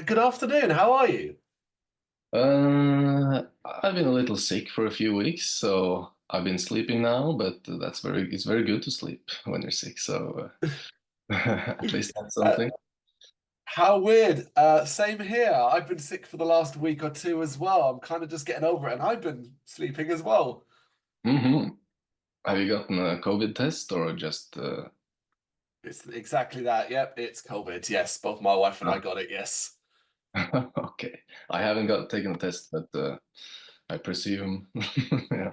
Good afternoon. How are you? I've been a little sick for a few weeks, so I've been sleeping now, but it's very good to sleep when you're sick, so at least that's Uh, something. how weird. Same here. I've been sick for the last week or two as well. I'm kind of just getting over it, and I've been sleeping as well. hmm Have you gotten a COVID test or just It's exactly that. Yep, it's COVID. Yes, both my wife and I ah, got it. Yes. okay. I haven't got taken a test, but I presume yeah.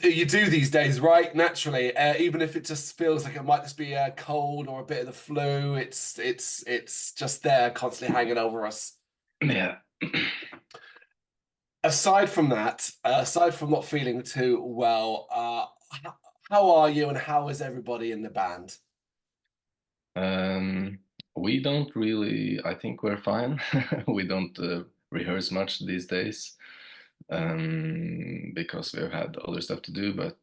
You do these days, right? Naturally, even if it just feels like it might just be a cold or a bit of the flu, it's just there, constantly hanging over us. Yeah. Aside from that, aside from not feeling too well, how are you and how is everybody in the band? Um, we don't really, I think we're fine. We don't rehearse much these days. Because we've had other stuff to do, but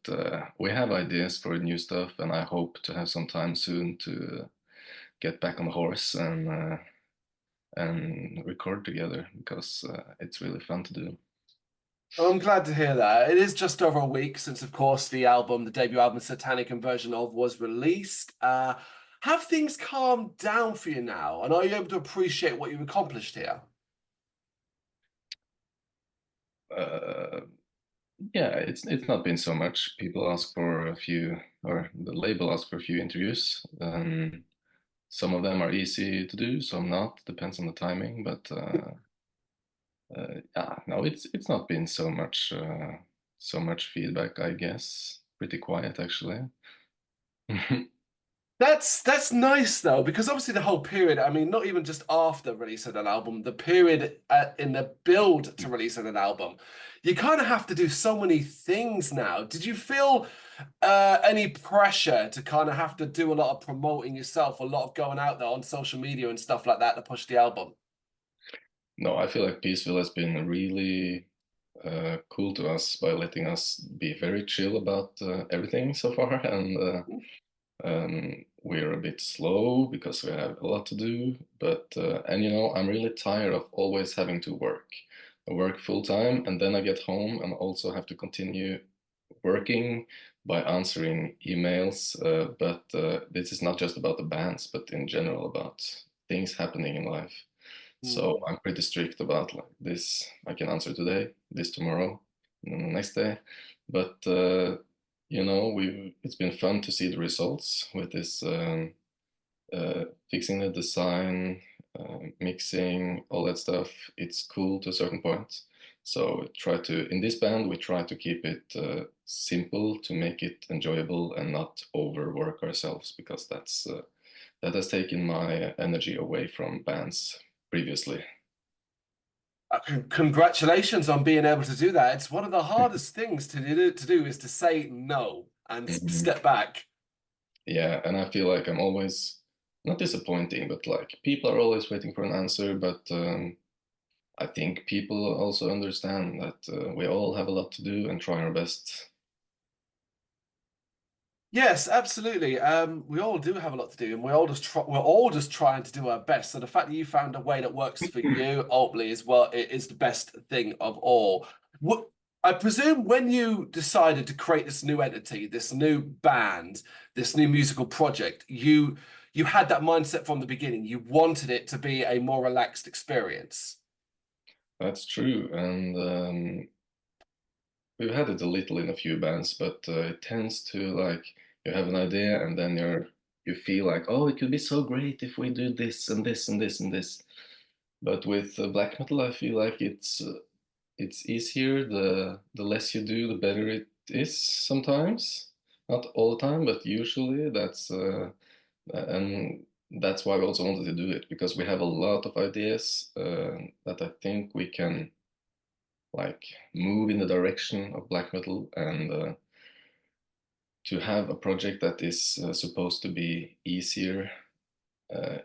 we have ideas for new stuff, and I hope to have some time soon to get back on the horse and record together because it's really fun to do. I'm glad to hear that. It is just over a week since, of course, the debut album, Satanic Inversion of Was released. Have things calmed down for you now? And are you able to appreciate what you've accomplished here? Uh, yeah, it's not been so much. People ask for a few, or the label asks for a few interviews. Some of them are easy to do, some not. Depends on the timing, but yeah, no, it's not been so much feedback, I guess. Pretty quiet actually. That's nice though, because obviously the whole period, I mean, not even just after release of an album, the period in the build to release of an album, you kind of have to do so many things now. Did you feel any pressure to kind of have to do a lot of promoting yourself, a lot of going out there on social media and stuff like that to push the album? No, I feel like Peaceville has been really cool to us by letting us be very chill about everything so far, and we're a bit slow because we have a lot to do. But and you know, I'm really tired of always having to work. I work full time, and then I get home and also have to continue working by answering emails. But this is not just about the bands, but in general about things happening in life. So Hmm. I'm pretty strict about like this. I can answer today, this tomorrow, and then the next day. But you know, we it's been fun to see the results with this fixing the design, mixing, all that stuff. It's cool to a certain point. So try to in this band we try to keep it simple to make it enjoyable and not overwork ourselves because that has taken my energy away from bands previously. Congratulations on being able to do that. It's one of the hardest things to do is to say no and Mhm. step back. Yeah, and I feel like I'm always not disappointing, but like people are always waiting for an answer. But I think people also understand that we all have a lot to do and try our best. Yes, absolutely. We all do have a lot to do, and we're all just trying to do our best. So the fact that you found a way that works for you, ultimately, is well, it is the best thing of all. What I presume when you decided to create this new entity, this new band, this new musical project, you had that mindset from the beginning. You wanted it to be a more relaxed experience. That's true, and we've had it a little in a few bands, but it tends to like you have an idea and then you feel like, oh, it could be so great if we do this and this and this and this. But with black metal, I feel like it's easier. The less you do, the better it is sometimes. Not all the time, but usually and that's why we also wanted to do it because we have a lot of ideas that I think we can like move in the direction of black metal and to have a project that is supposed to be easier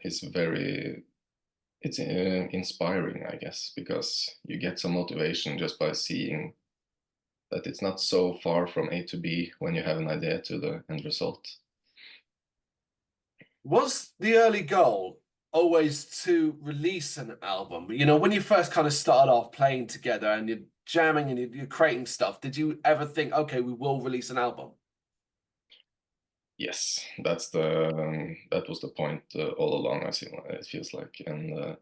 is very it's inspiring, I guess, because you get some motivation just by seeing that it's not so far from A to B when you have an idea to the end result. Was the early goal always to release an album? You know, when you first kind of started off playing together and you're jamming and you're creating stuff, did you ever think, okay, we will release an album? Yes, that was the point all along. It feels like, and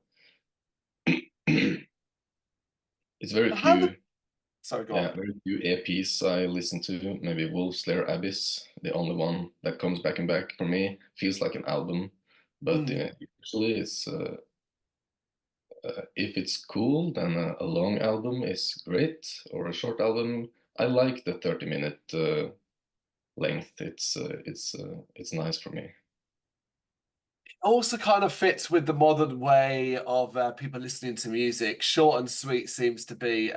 it's very How did? few. Sorry, go on. Yeah, very few EPs I listen to. Maybe Wolf Slayer Abyss, the only one that comes back and back for me. Feels like an album, but Mm. usually it's if it's cool, then a long album is great, or a short album. I like the 30-minute length. It's nice for me. Also kind of fits with the modern way of people listening to music. Short and sweet seems to be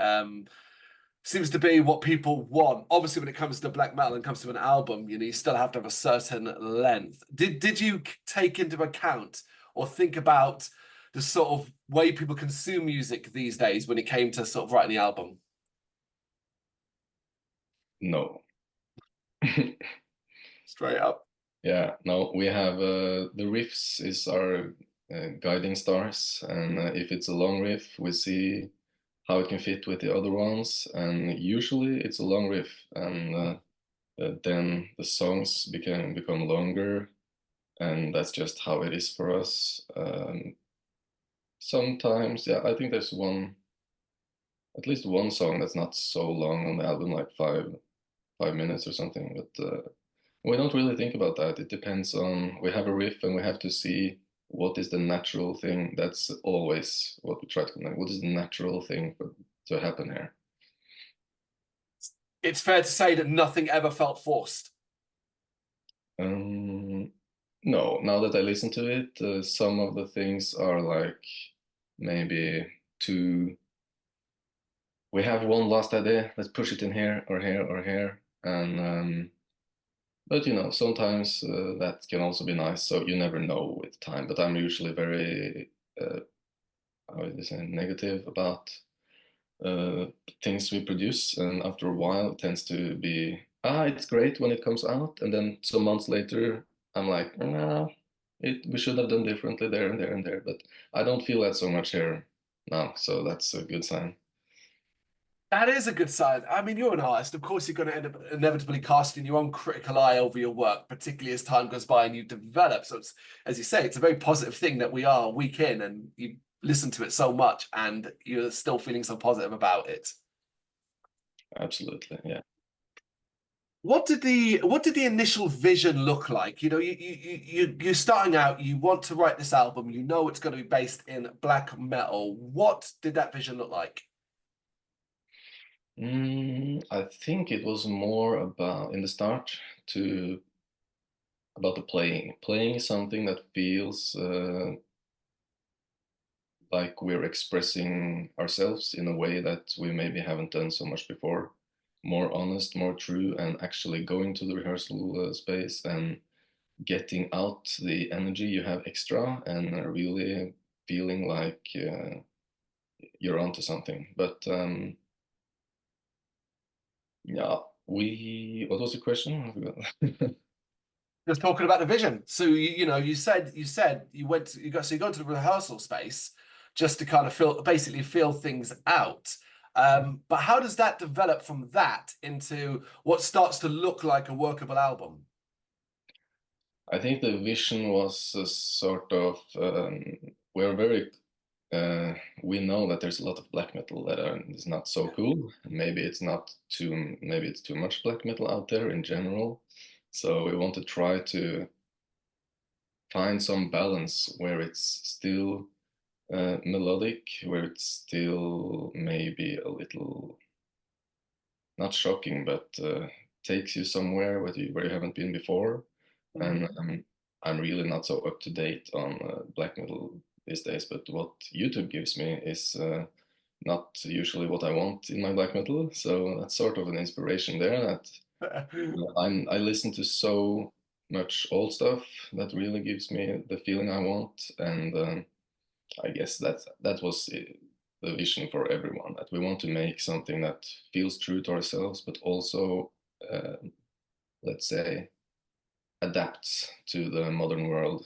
what people want. Obviously, when it comes to black metal and comes to an album, you know, you still have to have a certain length. Did you take into account or think about the sort of way people consume music these days when it came to sort of writing the album? No. Straight up. Yeah, no, we have the riffs is our guiding stars, and if it's a long riff, we see how it can fit with the other ones, and usually it's a long riff, and then the songs become longer, and that's just how it is for us. Sometimes, yeah, I think there's at least one song that's not so long on the album, like 5 minutes or something, but. We don't really think about that. It depends on, we have a riff and we have to see what is the natural thing. That's always what we try to connect. What is the natural thing to happen here? It's fair to say that nothing ever felt forced. Um, no, now that I listen to it, some of the things are like maybe too, we have one last idea, let's push it in here or here or here. And but you know, sometimes that can also be nice. So you never know with time. But I'm usually very, how is this, negative about things we produce, and after a while, it tends to be it's great when it comes out, and then some months later, I'm like, nah, we should have done differently there and there and there. But I don't feel that so much here now, so that's a good sign. That is a good sign. I mean, you're an artist. Of course, you're going to end up inevitably casting your own critical eye over your work, particularly as time goes by and you develop. So, it's, as you say, it's a very positive thing that we are a week in and you listen to it so much and you're still feeling so positive about it. Absolutely, yeah. What did the initial vision look like? You know, you're starting out. You want to write this album. You know it's going to be based in black metal. What did that vision look like? I think it was more about in the start to about the playing something that feels like we're expressing ourselves in a way that we maybe haven't done so much before. More honest, more true, and actually going to the rehearsal space and getting out the energy you have extra and really feeling like you're onto something. But yeah, what was the question? I forgot. Just talking about the vision. So you said you went to, you go to the rehearsal space just to kind of basically feel things out. But how does that develop from that into what starts to look like a workable album? I think the vision was a sort of we're very we know that there's a lot of black metal that is not so cool. Maybe it's too much black metal out there in general. So we want to try to find some balance where it's still melodic, where it's still maybe a little not shocking, but takes you somewhere where you haven't been before. And I'm really not so up to date on black metal these days, but what YouTube gives me is not usually what I want in my black metal. So that's sort of an inspiration there that I listen to so much old stuff that really gives me the feeling I want, and I guess that was the vision for everyone, that we want to make something that feels true to ourselves, but also, uh, let's say, adapts to the modern world.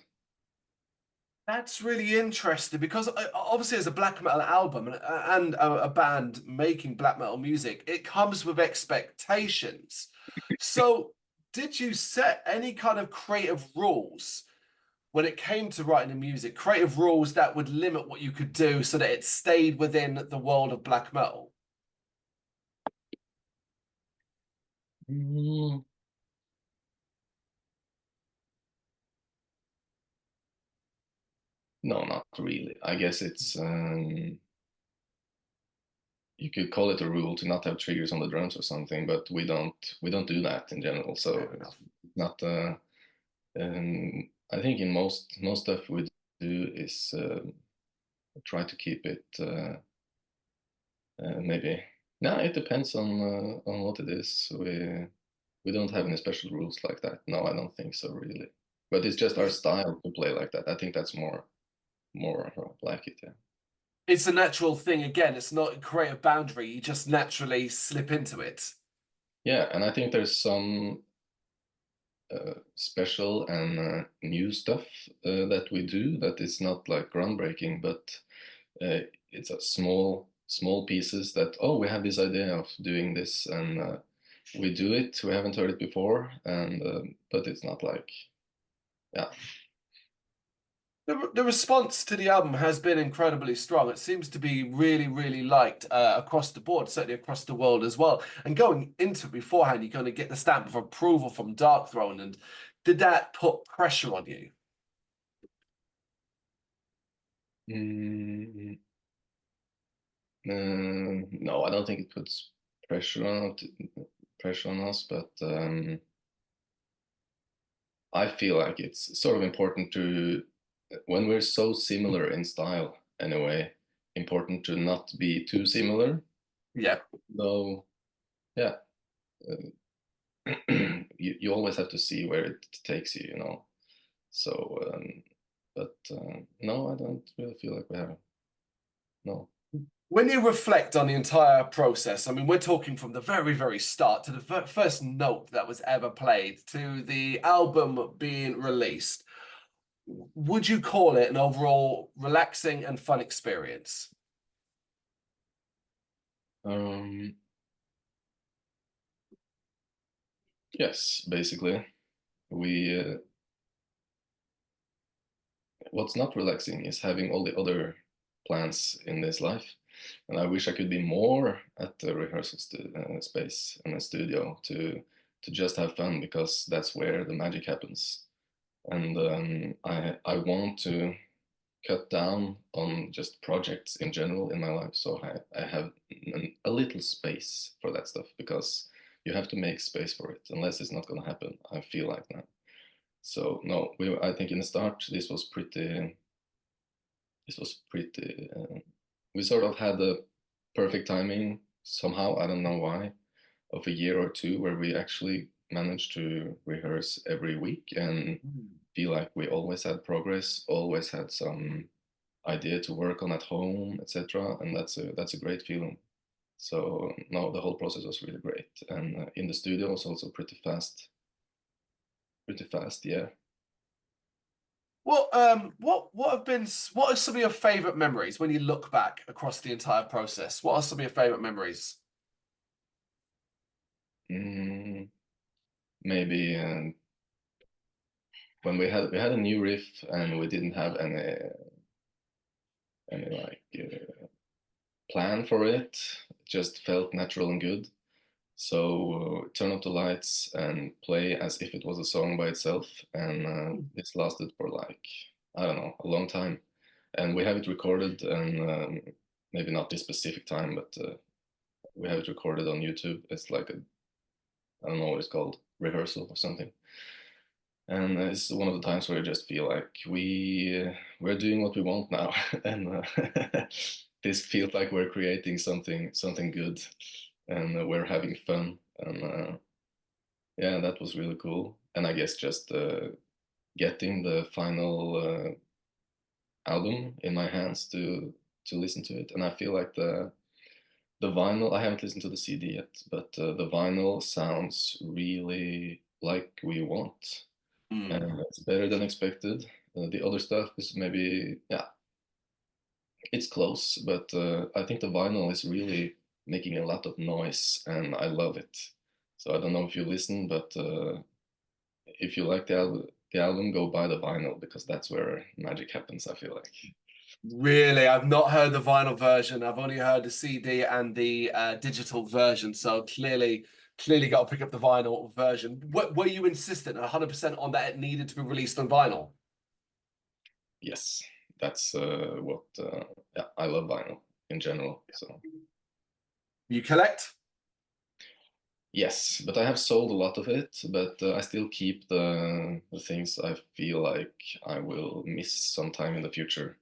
That's really interesting because obviously, as a black metal album and a band making black metal music, it comes with expectations. So, did you set any kind of creative rules when it came to writing the music? Creative rules that would limit what you could do so that it stayed within the world of black metal? Mm, no, not really. I guess it's you could call it a rule to not have triggers on the drums or something, but we don't do that in general. So Fair it's enough. not. I think in most stuff we do is try to keep it maybe. No, it depends on what it is. We don't have any special rules like that. No, I don't think so really. But it's just our style to play like that. I think that's more like it. Yeah. It's a natural thing again. It's not a creative boundary. You just naturally slip into it. Yeah, and I think there's some special and new stuff that we do that is not like groundbreaking, but it's a small pieces that, oh, we have this idea of doing this, and we do it. We haven't heard it before, and but it's not like, yeah. The response to the album has been incredibly strong. It seems to be really, really liked across the board, certainly across the world as well. And going into it beforehand, you're going to get the stamp of approval from Darkthrone. And did that put pressure on you? Mm, no, I don't think it puts pressure on pressure on us, but I feel like it's sort of important to, when we're so similar in style anyway, important to not be too similar. Yeah. Though, yeah, you always have to see where it takes you, you know. So, but no, I don't really feel like we have, no. When you reflect on the entire process, I mean, we're talking from the very, very start to the first note that was ever played to the album being released. Would you call it an overall relaxing and fun experience? Um, yes, basically, we what's not relaxing is having all the other plans in this life. And I wish I could be more at the rehearsal space and the studio to just have fun, because that's where the magic happens. And I want to cut down on just projects in general in my life, so I have a little space for that stuff, because you have to make space for it. Unless it's not going to happen, I feel like that. So no, I think in the start this was pretty. We sort of had the perfect timing somehow. I don't know why, of a year or two where we actually managed to rehearse every week and feel like we always had progress, always had some idea to work on at home, etc. And that's a great feeling. So no, the whole process was really great, and in the studio was also pretty fast. Yeah. What are some of your favorite memories when you look back across the entire process? What are some of your favorite memories? Mm, maybe when we had a new riff and we didn't have any like plan for it. It just felt natural and good. So turn off the lights and play as if it was a song by itself. And this lasted for like, I don't know, a long time. And we have it recorded, and maybe not this specific time, but we have it recorded on YouTube. It's like I don't know what it's called, rehearsal or something. And it's one of the times where I just feel like we're doing what we want now, and this feels like we're creating something good, and we're having fun, and yeah, that was really cool. And I guess just getting the final album in my hands to listen to it, and I feel like the vinyl. I haven't listened to the CD yet, but the vinyl sounds really like we want. Mm. It's better than expected, The other stuff is maybe, yeah, it's close, but I think the vinyl is really making a lot of noise, and I love it. So I don't know if you listen, but if you like the album, go buy the vinyl because that's where magic happens, I feel like. Really, I've not heard the vinyl version. I've only heard the CD and the digital version. So clearly got to pick up the vinyl version. Were you insistent 100% on that it needed to be released on vinyl? Yes, that's what. Yeah, I love vinyl in general. So You collect? yes, but I have sold a lot of it, but I still keep the things I feel like I will miss sometime in the future.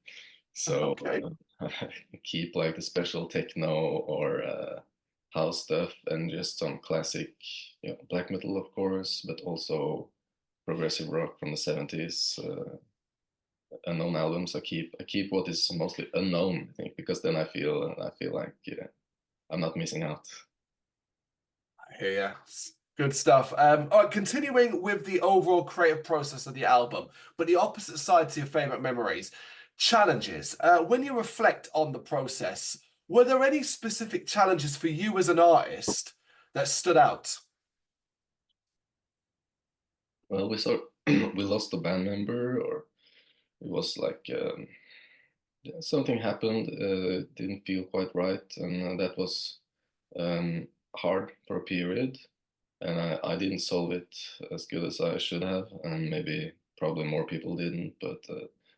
So Okay. I keep like the special techno or house stuff and just some classic, black metal, of course, but also progressive rock from the 70s, unknown albums. I keep what is mostly unknown, I think, because then I feel like I'm not missing out. Yeah, good stuff. All right, continuing with the overall creative process of the album, but the opposite side to your favorite memories, challenges. When you reflect on the process, were there any specific challenges for you as an artist that stood out? Well, we saw we lost a band member, or it was like yeah, something happened, didn't feel quite right, and that was um, hard for a period, and I didn't solve it as good as I should have, and maybe probably more people didn't, but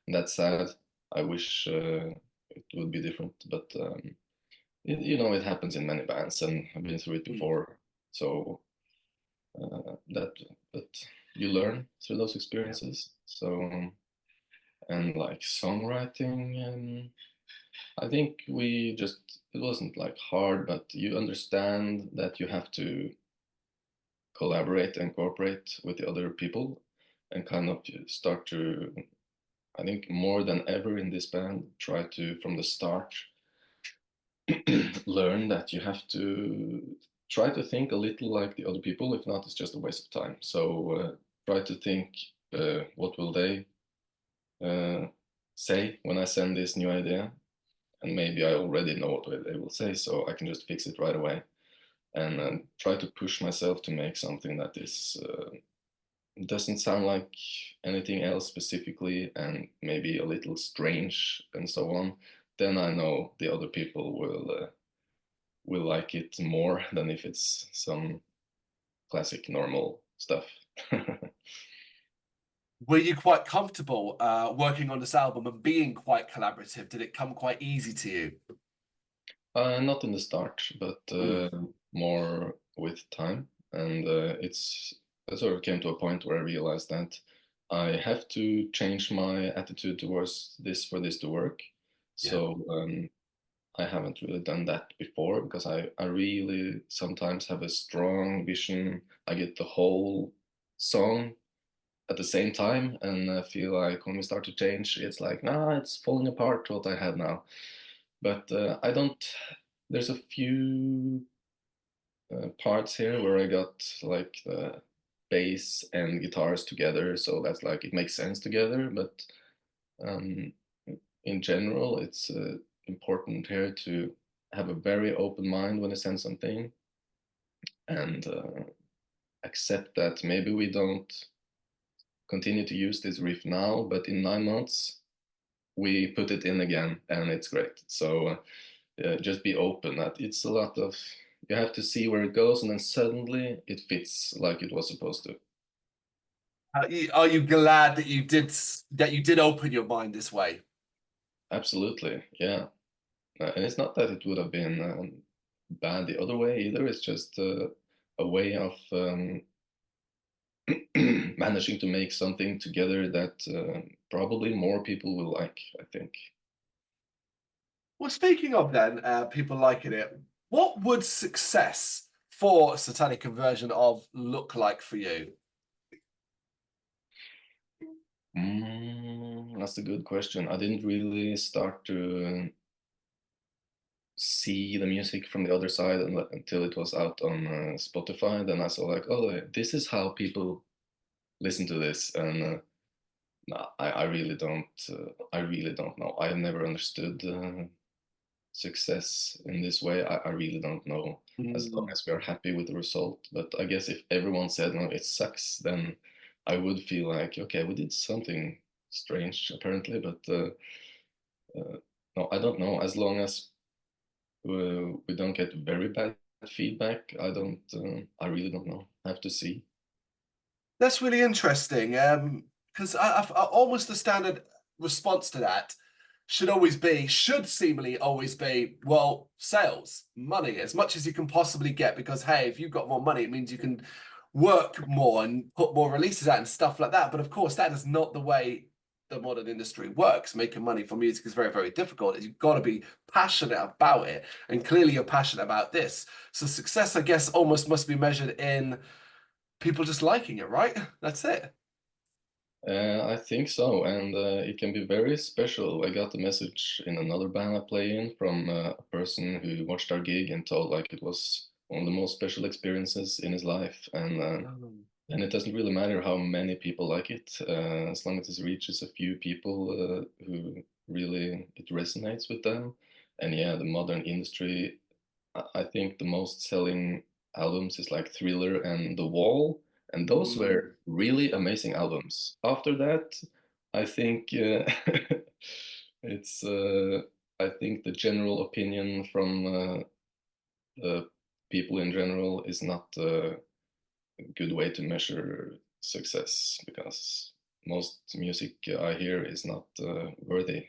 that's sad. I wish it would be different, but it happens in many bands, and I've been through it before, so that, but you learn through those experiences. So, and like songwriting, I think it wasn't like hard, but you understand that you have to collaborate and cooperate with the other people and kind of start to, I think more than ever in this band, try to from the start learn that you have to try to think a little like the other people. If not, it's just a waste of time. So try to think, what will they uh, say when I send this new idea? And maybe I already know what they will say, so I can just fix it right away. And try to push myself to make something that is doesn't sound like anything else specifically, and maybe a little strange and so on. Then I know the other people will like it more than if it's some classic normal stuff. Were you quite comfortable working on this album and being quite collaborative? Did it come quite easy to you? Not in the start, but Mm. more with time. And I sort of came to a point where I realized that I have to change my attitude towards this for this to work. Yeah. So I haven't really done that before because I really sometimes have a strong vision. I get the whole song at the same time, and I feel like when we start to change, it's like, nah, it's falling apart what I have now. But I don't. There's a few parts here where I got like the bass and guitars together, so that's like it makes sense together. But um, in general, it's important here to have a very open mind when you send something, and accept that maybe we don't continue to use this riff now, but in 9 months we put it in again, and it's great. So just be open. That it's a lot of you have to see where it goes, and then suddenly it fits like it was supposed to. Are you glad that you did open your mind this way? Absolutely, yeah. And it's not that it would have been bad the other way either. It's just a way of managing to make something together that probably more people will like, I think. Well, speaking of then, people liking it, what would success for Satanic Conversion of look like for you? That's a good question. I didn't really start to see the music from the other side until it was out on Spotify. Then I saw like, oh, this is how people listen to this, and No, I really don't. I really don't know. I've never understood success in this way. I really don't know. As long Mm. as we are happy with the result. But I guess if everyone said no, it sucks, then I would feel like, okay, we did something strange apparently. But no, I don't know. As long as we don't get very bad feedback, I don't. I really don't know. I have to see. That's really interesting. Because I almost the standard response to that should seemingly always be, well, sales, money, as much as you can possibly get. Because hey, if you've got more money, it means you can work more and put more releases out and stuff like that. But of course, that is not the way the modern industry works. Making money from music is very, very difficult. You've got to be passionate about it, and clearly you're passionate about this. So success, I guess, almost must be measured in people just liking it, right? That's it. I think so, and it can be very special. I got a message in another band I play in from a person who watched our gig and told like it was one of the most special experiences in his life, and it doesn't really matter how many people like it, as long as it reaches a few people who really it resonates with them. And yeah, the modern industry, I think the most selling albums is like Thriller and The Wall, and those Mm. were really amazing albums. After that, I think it's I think the general opinion from the people in general is not a good way to measure success because most music I hear is not worthy.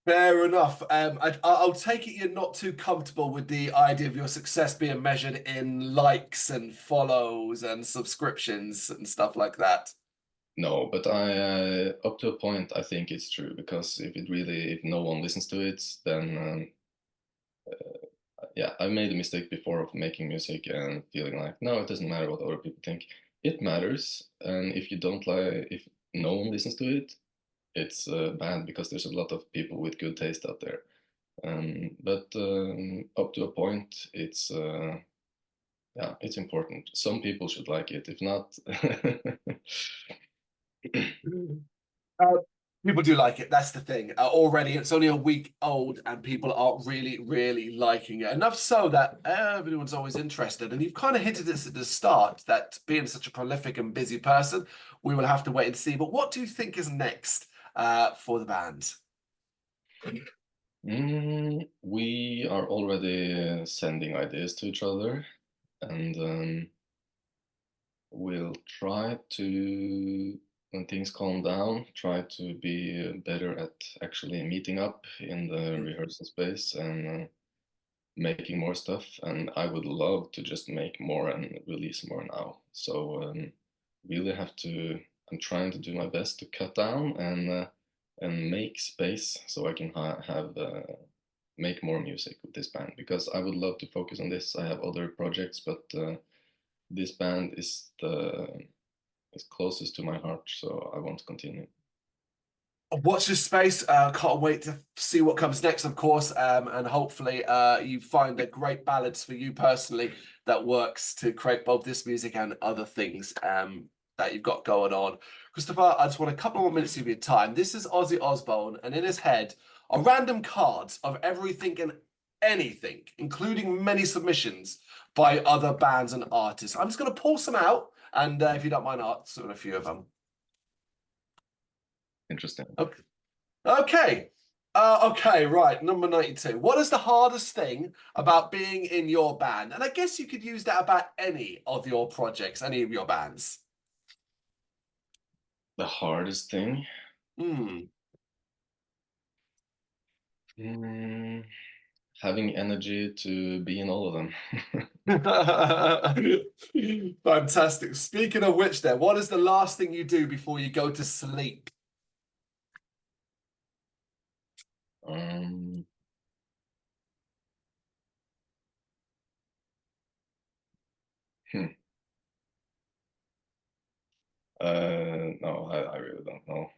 Fair enough. I'll take it you're not too comfortable with the idea of your success being measured in likes and follows and subscriptions and stuff like that. No, but I up to a point I think it's true because if no one listens to it, then yeah, I made a mistake before of making music and feeling like no, it doesn't matter what other people think. It matters, and if you don't like, if no one listens to it, it's bad because there's a lot of people with good taste out there. But up to a point, it's yeah, it's important. Some people should like it. If not, Uh, People do like it. That's the thing. Already, it's only a week old, and people are really, really liking it. Enough so that everyone's always interested. And you've kind of hinted this at the start that being such a prolific and busy person, we will have to wait and see. But what do you think is next for the band? we are already sending ideas to each other, and we'll try to, when things calm down, try to be better at actually meeting up in the rehearsal space and making more stuff. And I would love to just make more and release more now. So really have to. I'm trying to do my best to cut down and make space so I can have make more music with this band because I would love to focus on this. I have other projects, but this band is closest to my heart, so I want to continue. Watch this space. Can't wait to see what comes next, of course, and hopefully you find a great balance for you personally that works to create both this music and other things that you've got going on. Christopher, I just want a couple more minutes of your time. This is Ozzy Osbourne, and in his head are random cards of everything and anything, including many submissions by other bands and artists. I'm just going to pull some out, and if you don't mind, I'll answer a few of them. Interesting. Okay. Okay. Okay, right. Number 92. What is the hardest thing about being in your band? And I guess you could use that about any of your projects, any of your bands. The hardest thing? Hmm. Mm, having energy to be in all of them. Fantastic. Speaking of which, then, what is the last thing you do before you go to sleep? um, hmm. No, I really don't know.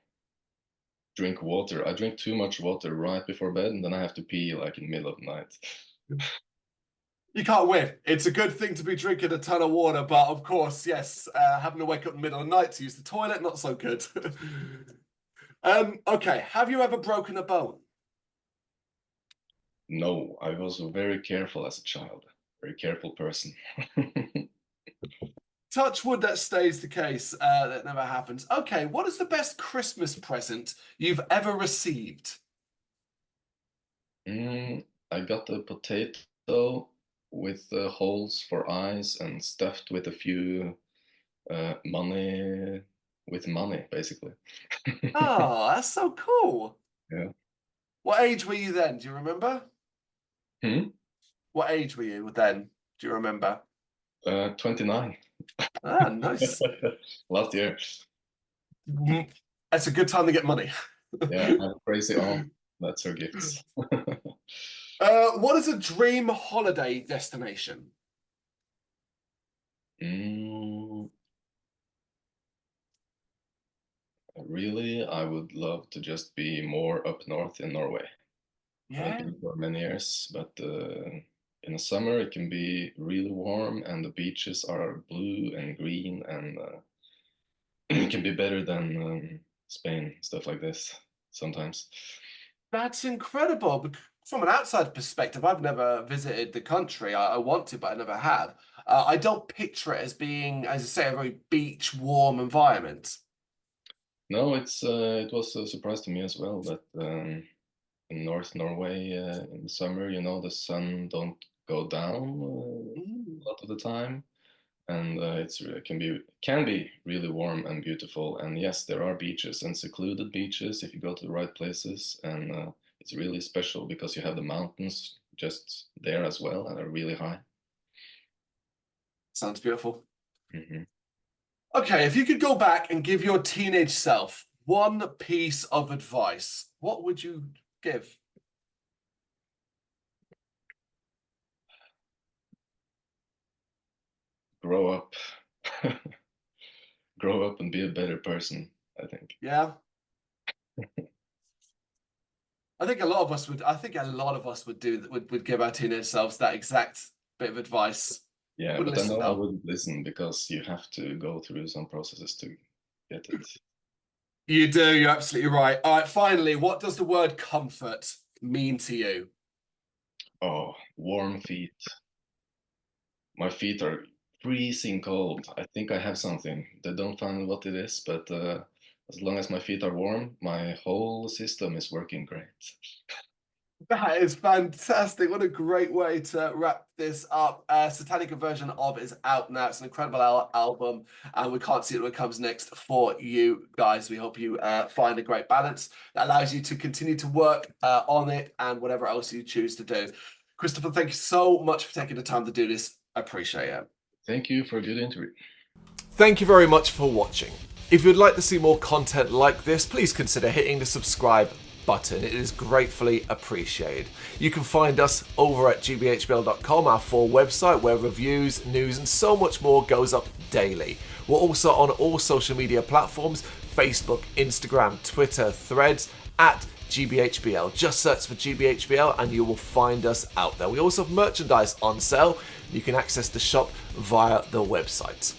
Drink water. I drink too much water right before bed, and then I have to pee like in the middle of the night. You can't win. It's a good thing to be drinking a ton of water, but of course, yes, having to wake up in the middle of the night to use the toilet, not so good. Okay, have you ever broken a bone? No, I was very careful as a child. Very careful person. Touch wood, that stays the case. That never happens. Okay, what is the best Christmas present you've ever received? I got a potato with holes for eyes and stuffed with a few money, with money, basically. Oh, that's so cool. Yeah. What age were you then? Do you remember? Hmm? What age were you then? Do you remember? 29. Ah, nice. Last year. That's a good time to get money. Yeah, I have a crazy aunt. That's her gifts. What is a dream holiday destination? Mm, really, I would love to just be more up north in Norway. I've Yeah, been for many years, but in the summer it can be really warm and the beaches are blue and green and it can be better than Spain, stuff like this sometimes. that's incredible. From an outside perspective, I've never visited the country. I want to, but I never have. I don't picture it as being, as I say, a very beach warm environment. No, it was a surprise to me as well that in North Norway in the summer, the sun don't go down Mm. a lot of the time, and it can be really warm and beautiful. And yes, there are beaches and secluded beaches if you go to the right places, and it's really special because you have the mountains just there as well, and they're really high. Sounds beautiful. Hmm. Okay, if you could go back and give your teenage self one piece of advice, what would you give? Grow up, grow up, and be a better person. I think. Yeah, I think a lot of us would. I think a lot of us would do would give our teenage selves that exact bit of advice. Yeah, Wouldn't but I listen know I though. wouldn't listen because you have to go through some processes to get it. You do. You're absolutely right. All right. Finally, what does the word comfort mean to you? Oh, warm feet. My feet are freezing cold. I think I have something. They don't find what it is, but as long as my feet are warm, my whole system is working great. That is fantastic. What a great way to wrap this up. Satanic Inversion of is out now. It's an incredible album, and we can't see what comes next for you guys. We hope you find a great balance that allows you to continue to work on it and whatever else you choose to do. Christoffer, thank you so much for taking the time to do this. I appreciate it. Thank you for a good interview. Thank you very much for watching. If you'd like to see more content like this, please consider hitting the subscribe button. It is gratefully appreciated. You can find us over at gbhbl.com, our full website where reviews, news and so much more goes up daily. We're also on all social media platforms: Facebook, Instagram, Twitter, Threads, at GBHBL. Just search for GBHBL and you will find us out there. We also have merchandise on sale. You can access the shop via the website.